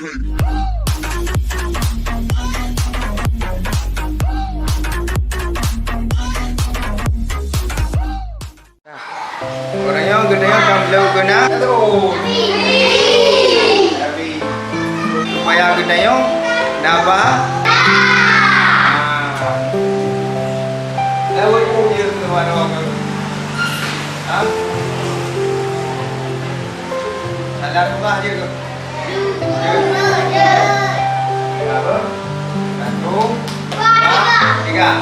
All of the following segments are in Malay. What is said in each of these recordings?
Orangnya gedenya kamlau kena. Tapi supaya gedenya napa? Lewat punya tuan orang. Hah? Salah rumah je tu. Apa? Satu, dua, tiga.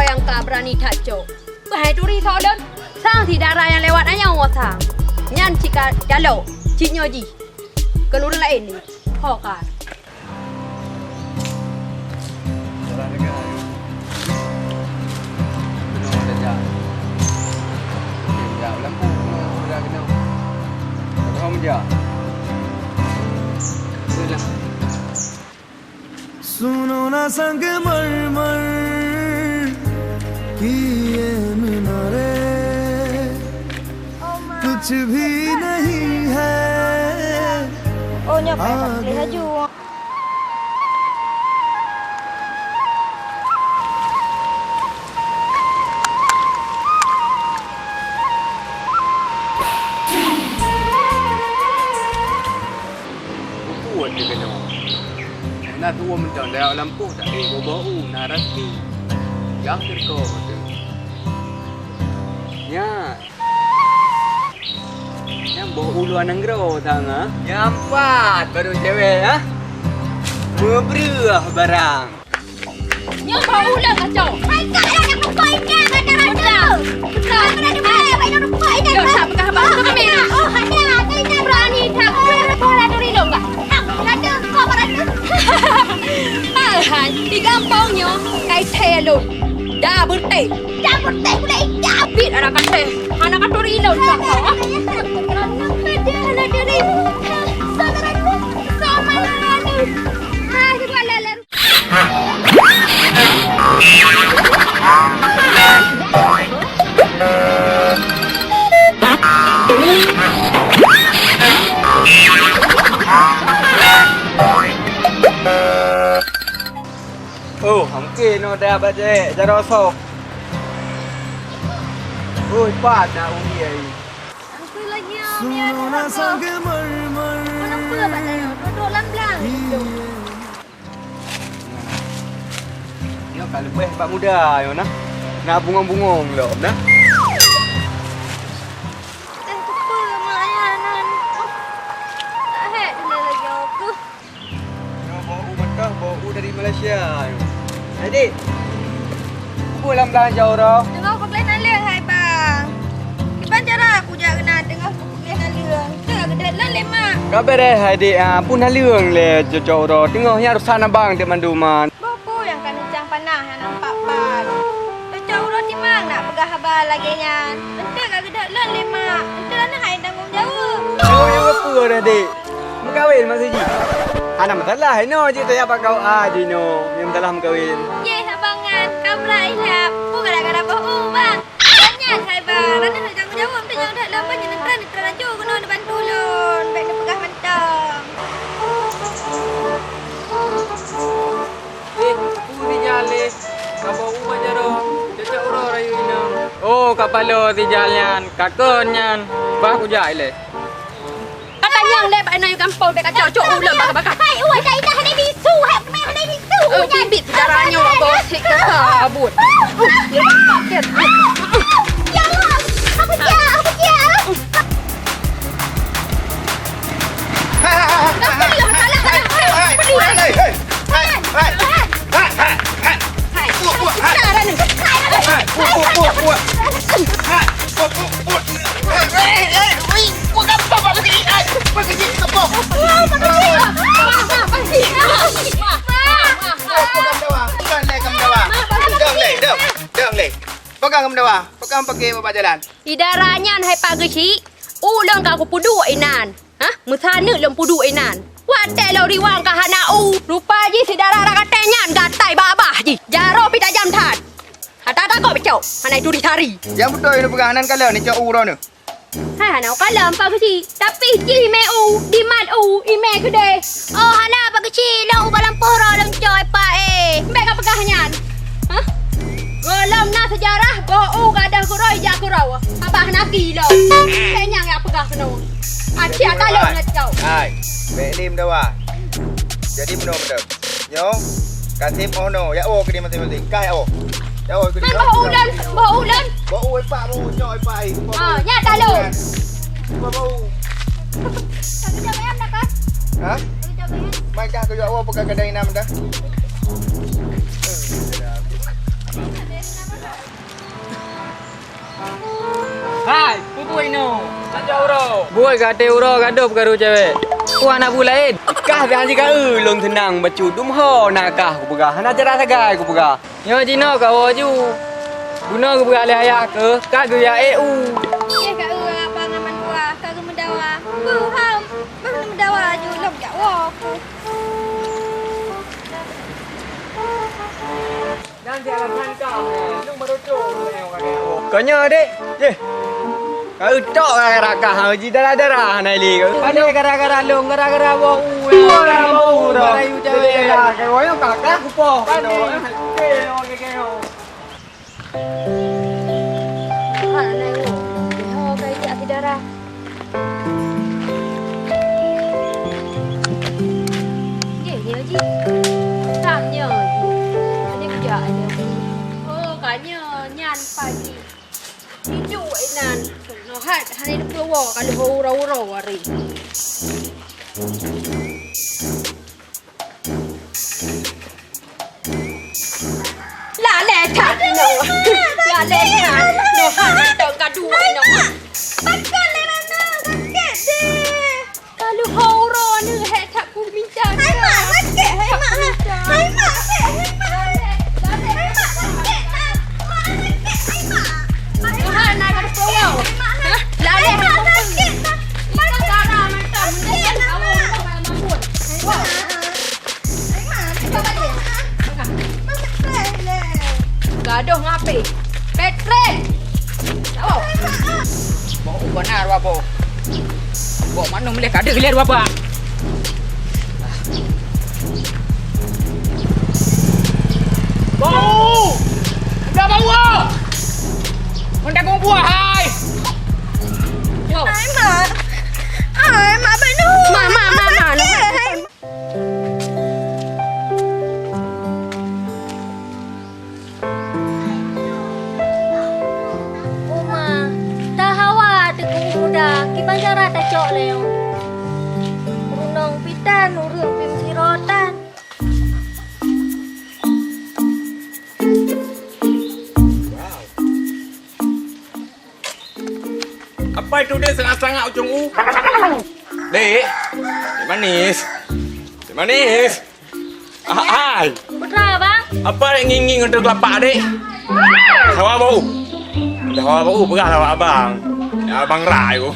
Yang tak berani tajuk. Bahaya turi soalan. Sang si darah yang lewat aja orang. Nyan jika jalo, ciknya ji. Keluar lain ni. Hokar. Jalan dekat. Benar ada jalan. Jalan lampu sudah kena. Kamu jalan. Sudah. सुनो ना संग मरमर की ये मीनारे कुछ भी नहीं है आगे Buat dia kena. Nak tua macam dah lampu tak ada bau narasi yang terkau tu. Ya. Yang bau ulu ananggro tanga. Yang empat baru cewek ha. Berberah barang. Yang bau lah kacau. Hai kak yang nak lupa ini ada ada. Kau ada mana? Kau nak lupa ini. Kau tak pernah bawa kami. Oh ada. Kau berani tak? Kau bola dari lomba. Ada kau berani. Di kampungnya kai telur dah berteh boleh dah bit anak kata anak kata rilon tak ada dari saudara sama lalu dua lalu Oh, mungkin ada baca cara sok. Oh, pada uni ai. Aku lagi suno na sang marmar kenapa badan duduk lamblang Ya kalau lebih pak muda yo nah. Nak bungong-bungong lo nah. Bau dari Malaysia. Jadi, pulang belanja orang. Tengok aku kena leh hai bang. Iban cara aku jaga nak tengok aku kena leh. Tengok gedet lah lemak. Kabar hai dik pun haliung le jojo orang. Tengoknya harus sana bang di manduman. Bopo yang kan hujan panah yang nampak pan. Jojo orang di mang nak pegah habar lagi nya. Entah kak gedet lah lemak. Entah nak hai tanggung jawab. Oh yang apa dah dik? Berkahwin masih ji. Anak masalah no je tak apa kau aje no. Yang telah berkahwin. Ye abangan kau berai lah. Bukan ada bohong bang. Banyak hai bang. Rana nak tanggung jawab tu jangan dah lambat jangan terang laju kena bantu lon. Baik nak pegah mentang. Puri nyale. Kau umah jaro. Cecak orang rayu ina. Oh, kapalo ti jalan kakonyan bah ku jai le. Kakak yang lep ana yang kampung dekat cocok ulam bakar-bakar. Hai, oi dah dah ada bisu. Hai, ada bisu. Bibit darahnya bos hik kabut. Ya Allah. Apa dia? Pegang kamu dawa. Pegang pakai bapak jalan. Idaranya hai pagi si. Ulang ka ku pudu inan. Ha? Musana lem pudu inan. Wate lo riwang ka hana u. Rupa ji si darah ra katenyan gatai babah ji. Jaro pita jam that. Hata kau becau. Hanai tu dicari. Yang betul ini pegangan kalau ni cak uro ni. Hai hana kalam pagi si. Tapi ji me u, dimat u, ime kede. Oh hana pagi si lo balam poro lem coy pa Mbek ka pegahanyan. Ha? Golam na sejarah go gadah kuroi ja kurau. Abah nak kilo. Kenyang ya pegah keno. Aci kalau nak kau. Hai. Belim dawa. Jadi benar betul. Yo. Kasih ono ya oh ke dia masing-masing. Kai oh. Ya oh ke dia. Man bau ulan. Bau oi pak bau coy pai. Ya dah lo. Bau. Aku jaga em dah kan? Ha? Aku jaga em. Mai dah ke awak pegang kedai nam dah. Hai, pupui no. Sanjau uro. Buai kate uro gadup garu cewek. Ku anak bulain. Kah be anji ka long tenang bacu dum ho nakah ku pegah. Hana cara sagai ku pegah. Yo jino ka woju. Guna ku pegah le ayak ke. Ka ge ya EU. Ya ka abang aman gua, ka ge mendawa. Bu ham, bang mendawa ju lom ja wo ku. Dan jalan kau. Lu merucu leo ka dia. Konyo dek. Ye. Kau cok rakah haji darah-darah nai li kau. Ada gara-gara long gara-gara bau. Bau dah. Barayu cewek lah. Kau yang kakak ku po. Ha nai wo. Ho kai ti ati darah. Ye ye ji. Tam nhờ ji. Ani ku ja ani. Oh ka nhờ nyan pagi. Hidup inan. No hat hani du wo ka lu ro ari. La le chat no. La le chat. No hani tong ka du no. Takkan le na sakit de. Kalau ro ni he tak ku minta. Hai mak sakit hai mak. Hai mak sakit hai mak. Hai mak sakit. Mak sakit hai mak. Hai nak ka du wo. La le sakit. Mak darah macam ni. Awak mampu. Hai mak. Coba dia. Gaduh ngapi? Petre. Tahu? Bau benar apa? Bau mana boleh gaduh lihat apa? Bau! Dah bau ah! Hendak kau buah hai. Wow. Ai mak benu. Mak. Panjara tak cok leo. Runong pitan, urung pim sirotan. Apa itu dia sangat-sangat ujung u? Dek, manis. Manis. Hai. Putra bang. Apa yang nginging untuk lapak dek? Hawa bau. Hawa bau pegah hawa abang. Abang rai ku.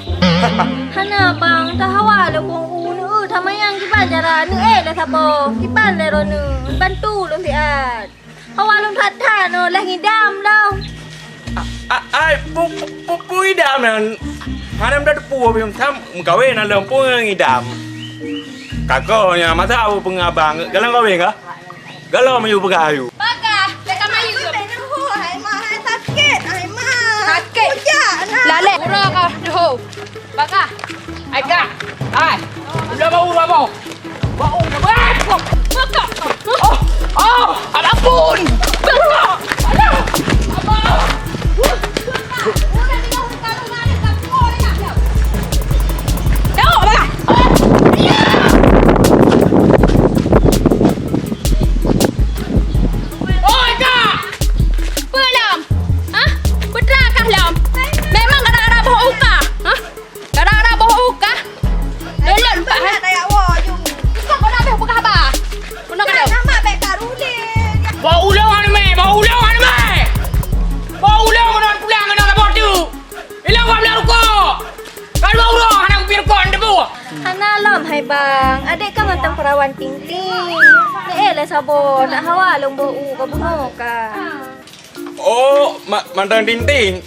Hana bang, dah hawa le kong u nu thamai yang ki panjara nu dah sabo. Ki pan le ro nu, bantu lu siat. Hawa lu that no lah ngidam lau. Ai pu idam nan. Hanam dah pu bim tham gawe nan lem pu ngidam. Kakak nya masa au pengabang galang gawe ka? Galau mayu pegayu. Bakah, leka mayu. Hai mak, hai sakit, hai mak. Bakah. Ai kak. Ai. Udah bau apa? Bau dah bau. Bakah. Oh. Oh, ampun. Bakah. Aduh. Abang. Tengok bakah. Oi kak. Pelam. Hah? Betrakah lam? Memang gara-gara boh ukah? Hah? Gara-gara boh ukah? Lelon pak. Tak ya wo ju. Kau nak ambil bekah apa? Kau nak ada? Nama baik karule. Bau ulang ni me, bau ulang ni me. Bau ulang nak pulang nak apa tu? Hilang apa belah rokok? Kalau bau ulang nak pergi rokok debu. Hana lam hai bang. Adik kan mantan perawan ting-ting. Ni lah sabo. Nak hawa long bo u ka bungo ka. Oh, mantan Tinting.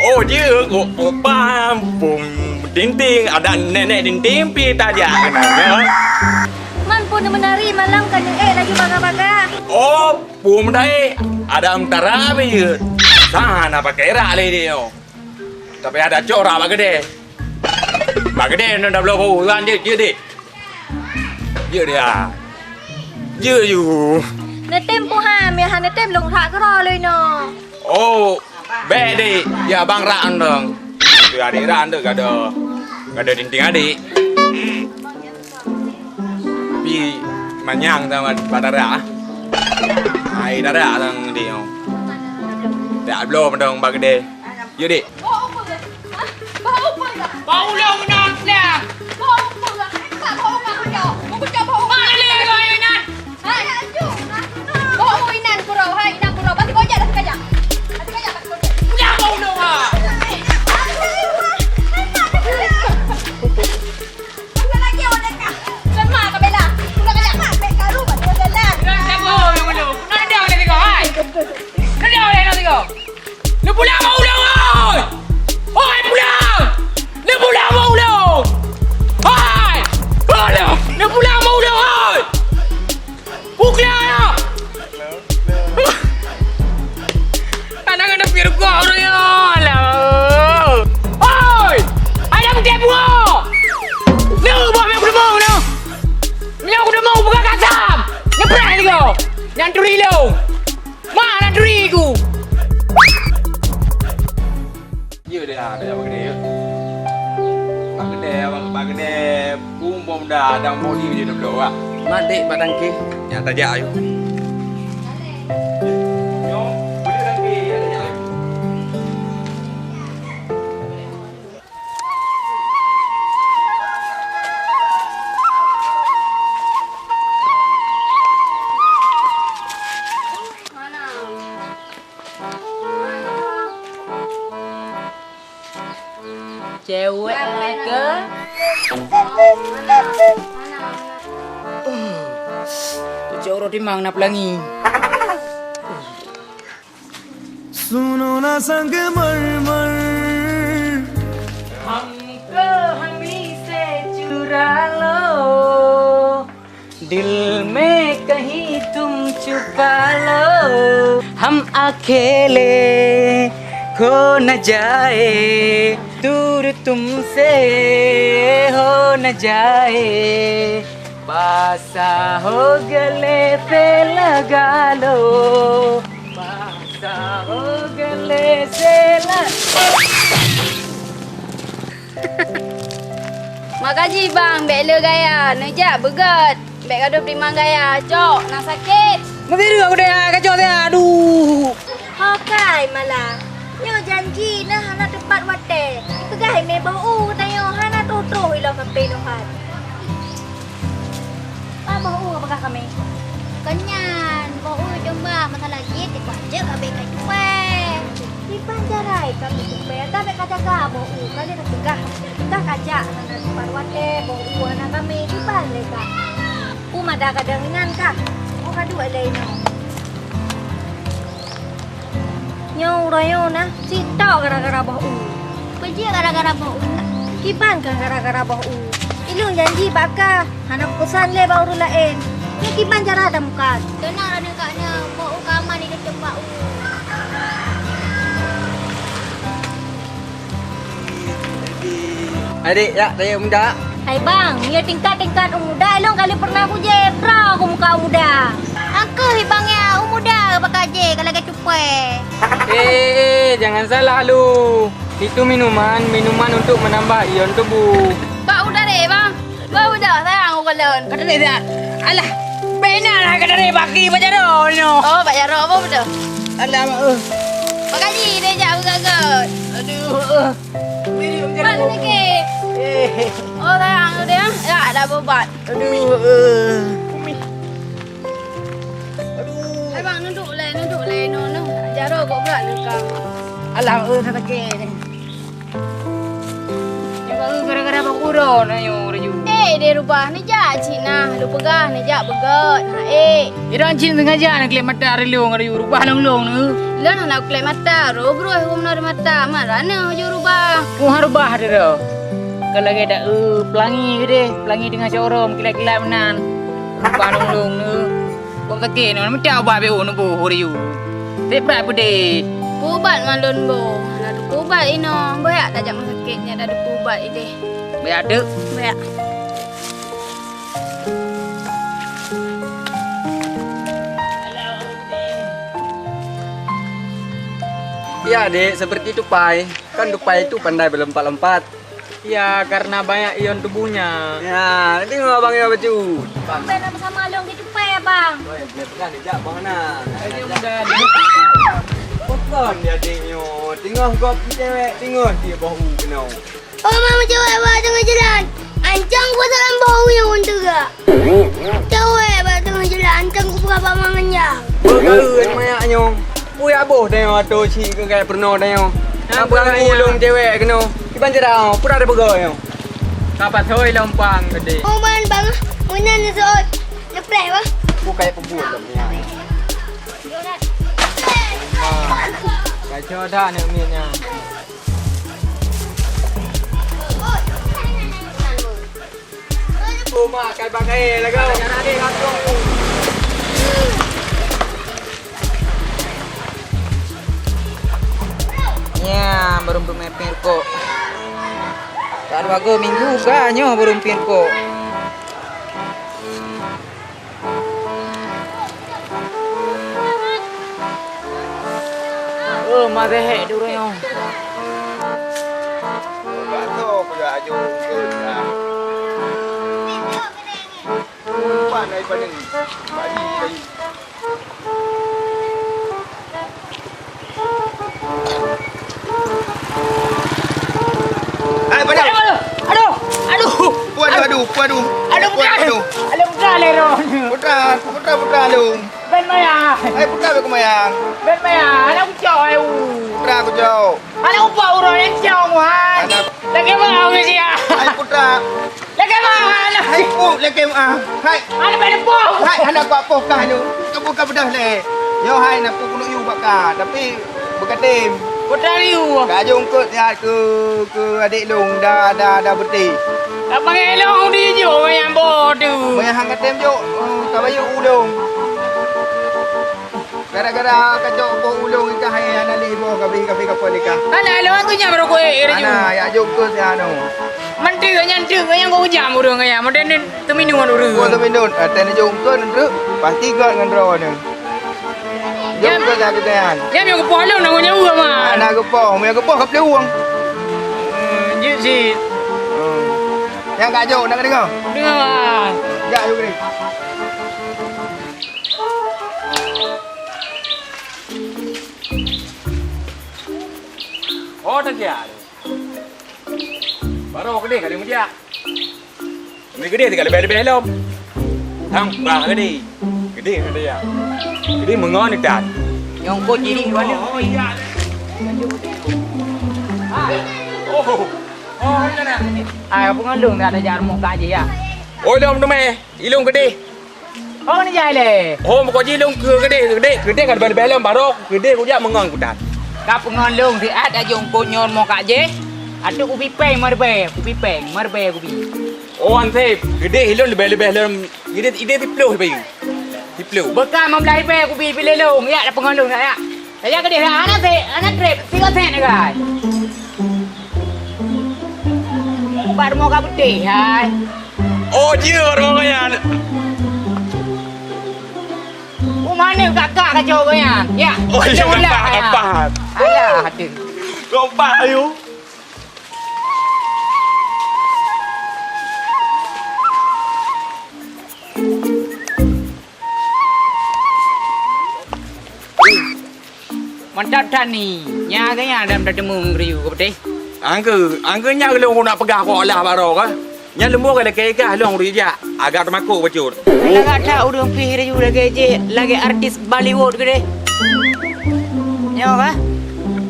Oh, dia opa pum Tinting. Ada nenek Tinting pi tajak kenapa? Man pun menari malam kan ni lagi baga-baga. Oh, pum dai. Ada antara be. Sana pakai rak le dia. Tapi ada corak bagede. Bagede nak dah bau kan dia dia. Dia dia. Dia you. ในเต็มปูหาเมียหาในเต็มลงทะก็รอเลยเนาะ Oh, be di. Ya bang rak andong. Tu adik rak andong kada Tinting adik. Pi manyang sama badara. Ai dara tang dia. Tak belum dong bagede. Ya dik. Bau apa ke? Hah? Bau apa ke? Bau ulang nak pulang. Bau apa ke? Tak bau apa kau? Mau kau bau apa? Mana le kau Inan? Hai, ajuk. Bau inan kurau, hai inan kurau. Pasti kau jalan sekejap. Pasti kau jalan sekejap. Pulang bau ulang ah. Bukan lagi awak dekat. Lemah kau bela. Sudah kejap. Mak karu kat jalan. Nak bau yang ulang. Nak dah le tengok hai. Nak dah le nak tengok. Lu pulang bau ulang oi. Oi pulang. Lu pulang bau ulang. Hai. Pulang. Lu pulang bau ulang oi. Pulang ya. Anak kena pergi rukuk orang ya. Alah. Oi. Ada bukti bunga. Ni buat aku dah mau ni. Ni aku dah mau buka kasam. Ni berani kau. Yang turi lo. Mana turi ku? Ya dia ada bagede. Bagede pum bom dah dang body dia dah blow ah. Madik batang ke. Yang tajak ayu. Yo, boleh dah ke yang tajak ayu. Cewek ke? Cucu orang timang nak pelangi. सुनो ना संग मरमर हमको हमी से चुरा लो, दिल में कहीं तुम छुपा लो, हम अकेले खो न जाए, दूर तुमसे हो न जाए, पासा हो गले पे लगा लो, पासा हो गले से Makasih bang, beg le gaya. Nejak begat. Beg gaduh primang gaya. Cok, nak sakit. Nanti aku dah kacau dia. Aduh. Hokai malah. Nyo janji nah hana tempat wate. Pegai me bau tayo hana totro ilo kampe dohan. Pa bau apakah kami? Kenyan. Bau jomba masalah git. Ikut je kabeh kat cupe. Di panjarai kami tupe. Tapi kata ka bau kali nak pegah. Pegah kaca hana tempat wate bau hana kami di panle ka. Umada kadanginan ka. O kadua lain no. Nyo rayo na, sito gara-gara bau. Pergi gara-gara bau. Kiban kan gara-gara bau. Ilung janji baka, hanap kusan le bau lain. Ni kiban cara ada muka. Kenal ada kaknya bau kamar ni kecil bau. Adik, ya, saya muda. Hai bang, ya tingkat-tingkat muda. Elong kali pernah aku je. Pra aku muka muda. Aku bang ya, muda bakal je kalau ke cupai. Jangan salah lu. Itu minuman untuk menambah ion tubuh. Pak udah deh bang. Pak udah sayang aku kalian. Kata deh dah. Alah. Benar lah kata deh bagi Pak Jaro. Oh Pak Jaro apa betul? Alah, Pak Kaji dia jauh gagal. Aduh. Mana ni ke? Oh sayang dia. Ya ada bebat. Hai bang nunduk le no. Jaro kok pula lekang. alah, sakit ni. Yang gara-gara apa kurang na yo raju. Dia rubah ni jak Cina. Lu pegah ni jak begot. Irang cin sengaja nak klip mata relong raju rubah long ni. Lan nak klaim mata. Rogro aku menar mata. Marana je rubah. Ku rubah dia. Kalau kita pelangi ke deh, pelangi dengan showroom kilap-kilap menan. Rubah long ni. Kau sakit ni, macam apa be nu bu raju. Tepat apa deh? Kubat malun bo. Ada kubat ino. Banyak tak jak sakitnya ada kubat ini. Banyak ada. Banyak. Ya dek, seperti tupai. Kan tupai itu pandai berlompat-lompat. Ya, karena banyak ion tubuhnya. Ya, tengok abang ya baju. Sampai nama sama Long di cupai ya bang. Pelan dijak bang Nan. Ini udah. Bukan dia tengok. Tengok kau cewek, tengok dia bau kena. Oh mama cewek buat tengah jalan. Ancang gua dalam bau yang untuk gak. Cewek buat tengah jalan. Ancang gua berapa mangannya. Bergeun mayaknya. Puya boh tengok tu cik ke kayak pernah tengok. Nak buang ulung cewek kena. Di banjarau, pura ada begoy. Kapat hoi lompang gede. Oh bang, mana ni soal? Lepas bang. Bukai pebut dah ni. Kacau dah ni minyak. Rumah kai bagai lagi. Jangan ada langsung. Ya, baru mepir kok. Tak ada bagus minggu banyak baru mepir kok. Mari hek dulu yo. Bato pula ajo ke dah. Pandai pandai. Badi. Hai pandai. Aduh. Puadu. Aduh putra lero. Putra lu. Ben maya. Hai putra be kumayang. Ben maya, anak ucap ai. Putra aku jauh. Anak upa urang yang jauh muan. Lagi mau ke sia? Hai putra. Lagi mau anak. Hai pu lekem ah. Hai. Anak ben po. Hai anak ku apa kah tu? Kamu kah bedah le. Yo hai nak ku kunu yu bakar tapi berkatim. Putra liu. Kak jongkot ya ke adik long dah berti. Abang elong di jo yang bodoh. Mai hang katem jo ka bayu ulung. Gara-gara kacau bo ulung ka hai ana li bo ka bi ka polika. Ana elong tu nyam ro ko e Ana ya jongkot ya no. Mandi yang kau jam urang ya. Moden tu minuman urang. Ko tu minun atene jongkot ndru pasti got ngan ro ne. Jongkot ya ketan. Jam yang ko polo na nya u ma. Ana ko po, me ko po ka pluang. Ji si. Yang kak Jo nak dengar? Dengar. Ya, yuk ni. Oh, tak dia. Baru gede kali mu dia. Ni gede sekali lebih helom. Hang bah gede. Gede ya. Gede mengon ni dah. Yang kau jadi mana? Oh iya. Oh. Oh, mana? Ah, pengandung tak ada jar muka aja ya. Oh, lom tu meh. Ilung gede. Oh, ni jai le. Oh, muka ilung gede kan lebih helom baru gede ku dia mengon ku dah. Kap pengandung si ada jong konyon muka aja. Ada ubi peng marbe, marbe ubi. Oh, ante gede ilung lebih helom. Ide tiplu bayu. Tiplu. Bekam memlai pe ubi pilelong ya, ada pengandung tak ya. Saya gede anak trip, 3 sen guys. Baru mau kabut deh, hai. Oh, dia orang yang Mana kakak kacau kan? Ya. Oh, ya, empat. Alah, ada. Kompak ayo. Mantap dah ni. Nya kan ada demu riu ke betul? Angka nya kalau nak pegang kau lah baru kan. Nya lembu kalau kaya long rija agak termakuk bacur. Kalau kata udah pihir juga lagi artis Bollywood ke deh. Nya kan?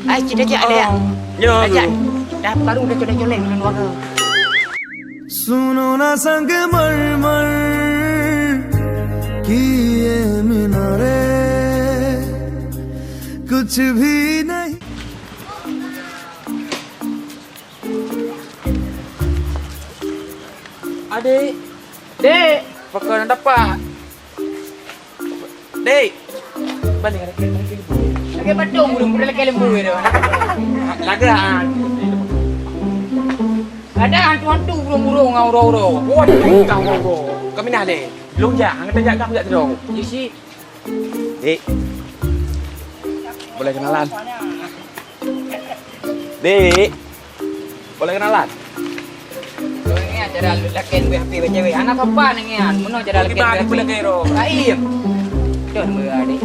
Ai cita-cita ada ya. Nya. Dah baru udah colek-colek dengan warga. सुनो ना संग मरमर की ये मीनारे कुछ भी नहीं Adik. Dek, pakai nak dapat. Dek. Balik lagi. Lagi badung udah lagi lembu itu. Lagi Ada hantu-hantu burung-burung ngau-ro-ro. Waduh, kau. Kami nak le. Belum jak, hang tanya kau jak terong. You see? Dek. Boleh kenalan? Dek. Boleh kenalan? Ini cara lelaki happy cewek. Anak apa nih kan? Mana cara lelaki Kita boleh kero. Air. Don berade.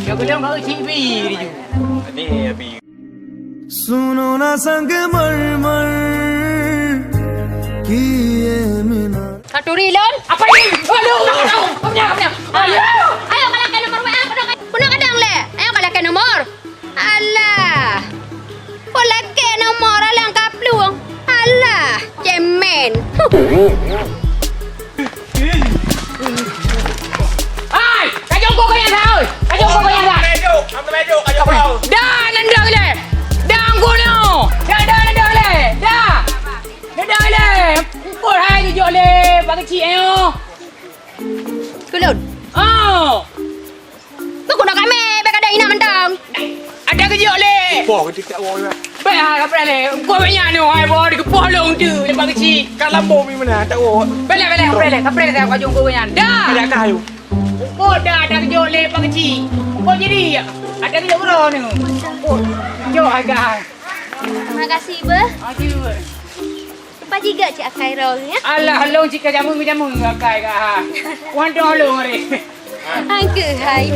Jago dong kau TV dia. Ni abi. सुनो ना संग मरमर की ये मीनार Katuri lon. Apa ini? Aduh, kamu. Ayo. Ayo kalahkan nomor WA. Puno kadang le. Ayo kalahkan nomor. Alah. Kalahkan nomor alang kapluang. Alah, cemen. Hai, kajong kau yang tahu. Kajong kau yang tahu. Mejo, ayo kau. Dah, nendang le. Dah angku no. Dah nendang le. Dah. Nendang le. Pukul hai tu jol le. Bagi cik ayo. Kulun. Oh. Buku nak kami. Baik ada ina mentang. Ada kejok le. Poh kita awak. Baik hai kapal le. Kau banyak no hai bawa di kepala long tu. Le bagi cik. Kat lambung ni mana? Tak awak. Bela kapal le kajong kau banyak. Dah. Ada kayu. Kau dah ada kejok le bagi cik. Kau jadi ada kejok bro ni. Kejok agak. Terima kasih be. Aduh. Lupa juga cik Khairul ya. Alah, long jika jamu akai ka. Wan dong long re. Angke hai.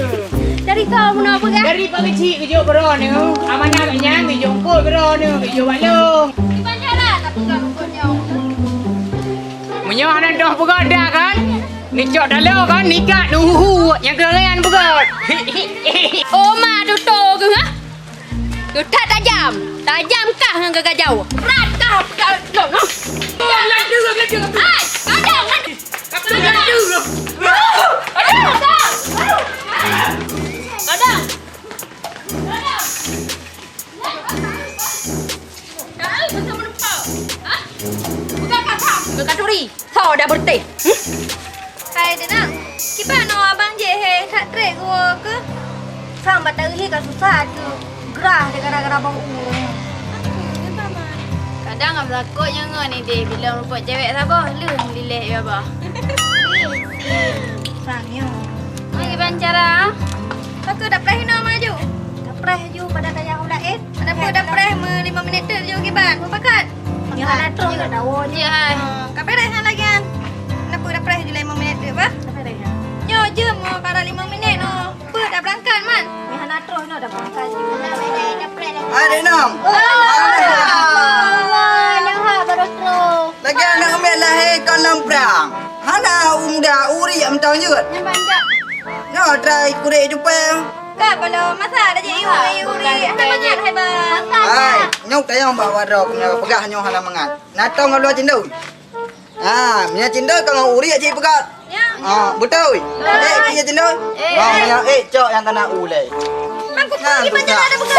Dari kau mana apa kan? Dari pagi cik kejok bro ni. Amanah kat nyang kejok kau bro ni. Kejok balong. Di bandara tapi kau rupanya. Menyo anak dah berada kan? Nikah dalam kan? Nikah nuhu. Yang keren berada. Oh ma tu to ke ha? Tu tak tajam. Tajam kah hang gagak jauh? Rat kah kau dong. Jangan dulu. Hai, kadang kan. Kadang dulu. Kadang. Dah, macam mana? Ha? Bukan kakak. Bukan turi. Kau dah bertih. Hai, Denang. Kipa no abang je he tak trek gua ke? Sang batal hi kan susah tu. Gerah dia gara-gara bau u. Kadang abang takutnya ngah ni deh bila rupa cewek sabar lun lilih ya bah. Sangnya. Lagi bancara. Aku dah pernah hina maju. Tak preh ju pada kaya aku lain. Kenapa dah pernah 5 minit tu je kiban? Pakat. Yang ada terus kat dawo ni. Ya hai. Kapan dah hang lagi kan? Kenapa dah pernah je 5 minit tu bah? Nyo je mau kara 5 minit no. Apa dah berangkat man? Yang ada terus no dah pakai ju. Dah preh dah. Ada nam. Yang ha baru terus. Lagi anak ambil lahir kau lamprang. Hana umda uri am tahu juga. Yang banyak. No try kurik jumpa. Kak kalau masa dah je uri. Ada banyak hai bang. Hai, nyok tayang bawa rok punya pegah nyok hana mangat. Natong ngalu cindu. Ah, punya cindu kau uri aja pegat. Ya. Ah, betul. Punya cindu. Ah, punya cok yang kena ulai. Aku pergi banyak ada bukan.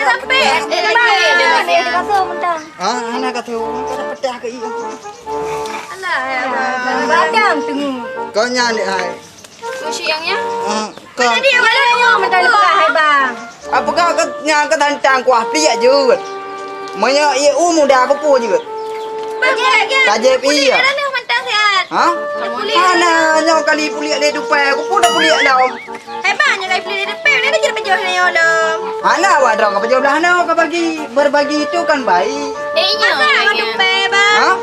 Sampai. Dia kata mentang. Ah, anak kata kena petah ke iya. Alah, Badang tengok. Kau nyan dek hai. Sushi yang ya? Ah, Jadi awak dah minta lepas hai bang. Apa kau yang ketantang kuah piliak je. Banyak ia muda apa pun je. Kajep iya. Dah dah mentang sihat. Ha? Mana nyok kali puliak dia dupai aku pun dah puliak dah. Hai bang, jangan pilih depan. Ni dah jadi penjual ni olam. Mana awak dah kau belah mana kau berbagi itu kan baik. Masa kau tupai bang? Ha?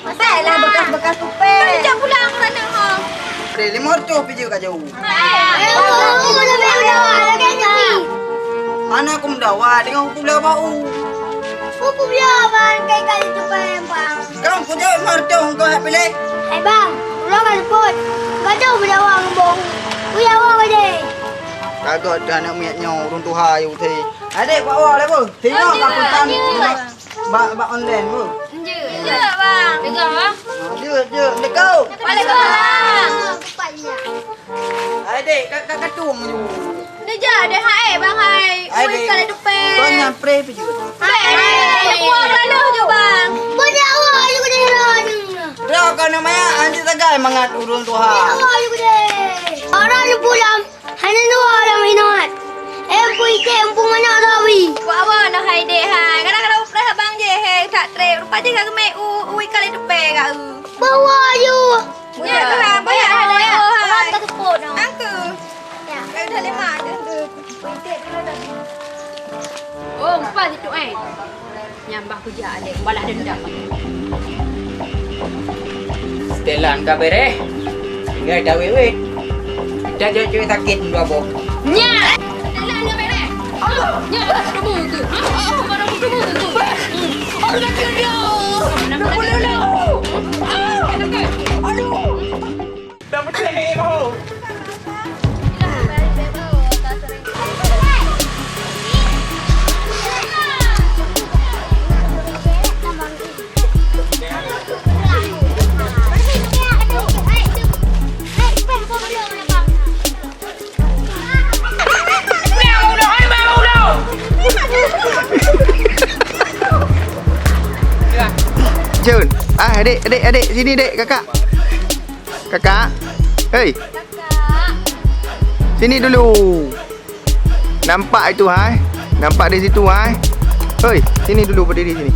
Masalah bekas-bekas tupai. Kau pulang kerana ha. Ada 500 pijak kat jauh. Mana aku mendawa dengan aku belah bau. Pupu biar bang kai kali tupai bang. Kau punya 500 kau nak pilih. Hai bang, ulang kan pot. Kau tahu berdawang bong. Uya awak aja. Kagak dah nak miatnya urung tuha you thi. Adik buat awak lepo. Tengok kat pesan. Bak online bu. Je bang. Dengar bang. Je, lekau. Waalaikumsalam. Adik kat katung you. Dia je ada hai bang hai. Adik. Kali tupai. Kau nyapre pijak. Hai. Puang kerana je bang. Banyak awak juga dah. Dah kau namanya anjing sagai mangat urung tuha. Awak juga dah. Orang ni pulang. Hanya dua orang minat. Empu ike empu mana tawi. Buat awak nak hai dek hai. Kadang-kadang upres abang je hai tak trip. Rupa je kau kemai ui kali tupai kau. Bawa je. Ya kau bayar ada ya. Orang tak tepuk dah. Aku. Ya. Kau dah lima je. Oh, empat itu Nyambah kerja Alek, balas dendam. Setelan dah beres. Tinggal dah wewet. Dah cuy sakit dua bok. Nya! Dah dah beres. Nya, kamu tu. Mana kamu tu? Ada kerja. Dah macam ni kau. Jun. Adik, sini dek, kakak. Kakak. Hei. Sini dulu. Nampak itu hai? Nampak di situ hai? Hei, sini dulu berdiri sini.